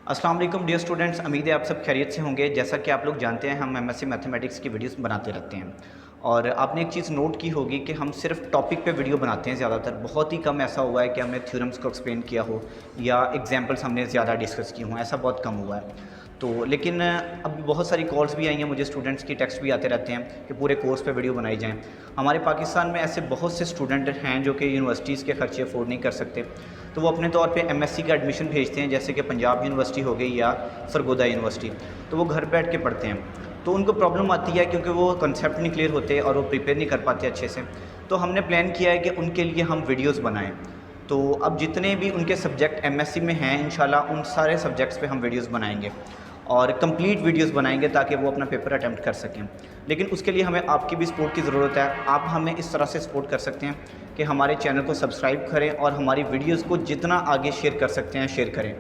अस्सलाम वालेकुम dear students, उम्मीद है आप सब खैरियत से होंगे। जैसा कि आप लोग जानते हैं हम एमएससी मैथमेटिक्स की वीडियोस बनाते रहते हैं और आपने एक चीज़ नोट की होगी कि हम सिर्फ टॉपिक पे वीडियो बनाते हैं ज़्यादातर। बहुत ही कम ऐसा हुआ है कि हमने थ्योरम्स को एक्सप्लेन किया हो या एग्जांपल्स हमने ज़्यादा डिस्कस किए हों, ऐसा बहुत कम हुआ है। तो लेकिन अब बहुत सारी कॉल्स भी आई हैं मुझे, स्टूडेंट्स की टेक्स्ट भी आते रहते हैं कि पूरे कोर्स पे वीडियो बनाई जाएँ। हमारे पाकिस्तान में ऐसे बहुत से स्टूडेंट हैं जो कि यूनिवर्सिटीज़ के खर्चे अफोर्ड नहीं कर सकते, तो वो अपने तौर पे एमएससी का एडमिशन भेजते हैं, जैसे कि पंजाब यूनिवर्सिटी हो गई या सरगोदा यूनिवर्सिटी। तो वो घर बैठ के पढ़ते हैं, तो उनको प्रॉब्लम आती है क्योंकि वो कंसेप्ट नहीं क्लियर होते और वो प्रिपेयर नहीं कर पाते अच्छे से। तो हमने प्लान किया है कि उनके लिए हम वीडियोज़ बनाएँ। तो अब जितने भी उनके सब्जेक्ट एमएससी में हैं, इंशाल्लाह उन सारे सब्जेक्ट्स पे हम वीडियोज़ बनाएंगे और कंप्लीट वीडियोज़ बनाएंगे ताकि वो अपना पेपर अटैम्प्ट कर सकें। लेकिन उसके लिए हमें आपकी भी सपोर्ट की ज़रूरत है। आप हमें इस तरह से सपोर्ट कर सकते हैं कि हमारे चैनल को सब्सक्राइब करें और हमारी वीडियोज़ को जितना आगे शेयर कर सकते हैं शेयर करें।